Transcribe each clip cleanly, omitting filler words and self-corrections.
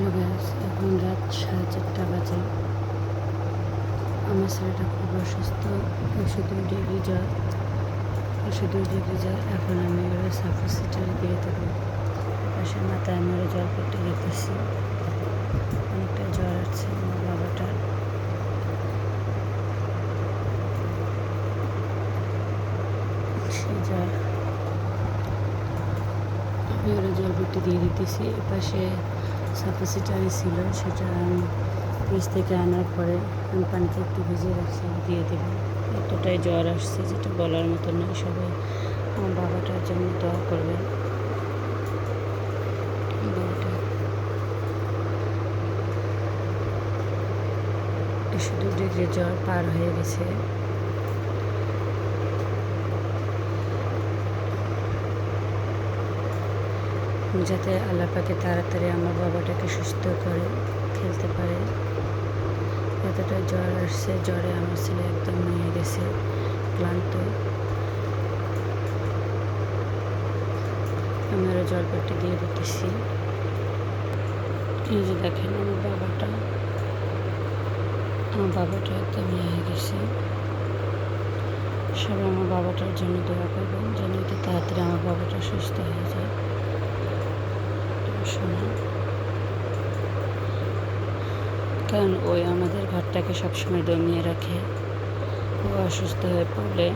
Hello guys, এখন রাত 4:30 বাজে। আমার ছেলেটা খুব অসুস্থ, 102 ডিগ্রি জ্বর, 102 ডিগ্রি জ্বর। এখন আমি ওরা সাফোসিটার দিয়ে দেবো। পাশে মাথায় আমি ওরা জল পট্টি দিতেছি। অনেকটা জ্বর আসছে আমার বাবাটার। সেই জ্বর, আমি ওরা জল পট্টি দিয়ে দিতেছি। এপাশে সাফোসিটারি ছিল, সেটা আমি ফ্রিজ থেকে আনার পরে আমি পানিতে একটু ভিজিয়ে রাখছি, দিয়ে দেবো। এতটাই জ্বর আসছে যেটা বলার মতো নয়। সবাই আমার বাবাটার জন্য দোয়া করবেন। বাবাটা 102 ডিগ্রি জ্বর পার হয়ে গেছে। যাতে আল্লাহ পাকে তাড়াতাড়ি আমার বাবাটাকে সুস্থ করে খেলতে পারে। এতটা জ্বর আসছে, জ্বরে আমার ছেলে একদম নিয়ে গেছে, ক্লান্ত। আমি আরও জলপট্টি দিয়ে দিতেছি। এই যে দেখেন আমার বাবাটা একদম হয়ে গেছে। সবাই আমার বাবাটার জন্য দোয়া করবেন যেন এতে তাড়াতাড়ি আমার বাবাটা সুস্থ হয়ে যায়। শোনা, কারণ ওই আমাদের ঘরটাকে সবসময় দমিয়ে রাখে। ও অসুস্থ হয়ে পড়লে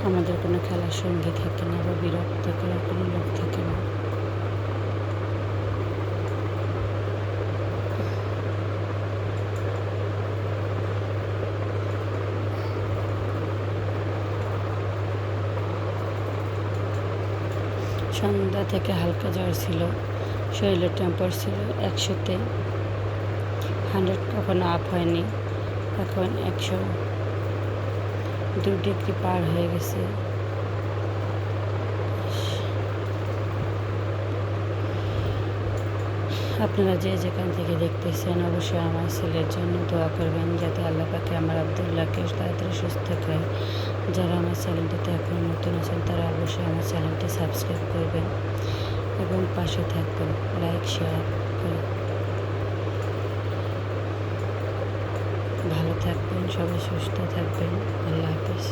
আমাদের কোনো খেলার সঙ্গী থাকে না বা বিরক্ত করার কোনো লোক থাকে না। সন্ধ্যা থেকে হালকা জ্বর ছিল, শরীরের টেম্পার ছিল 100-তে, 100 কখনো আপ হয়নি। এখন 102 ডিগ্রি পার হয়ে গেছে। আপনারা যে যেখান থেকে দেখতেছেন অবশ্যই আমার ছেলের জন্য দোয়া করবেন যাতে আল্লাহ পাকে আমার আব্দুল্লাহকে তাড়াতাড়ি সুস্থ করে। যারা আমার চ্যানেলটিতে এখন নতুন আছেন তারা অবশ্যই আমার চ্যানেলটি সাবস্ক্রাইব করবেন এবং পাশে থাকবেন, লাইক শেয়ার করে। ভালো থাকবেন, সবাই সুস্থ থাকবেন। আল্লাহ হাফেজ।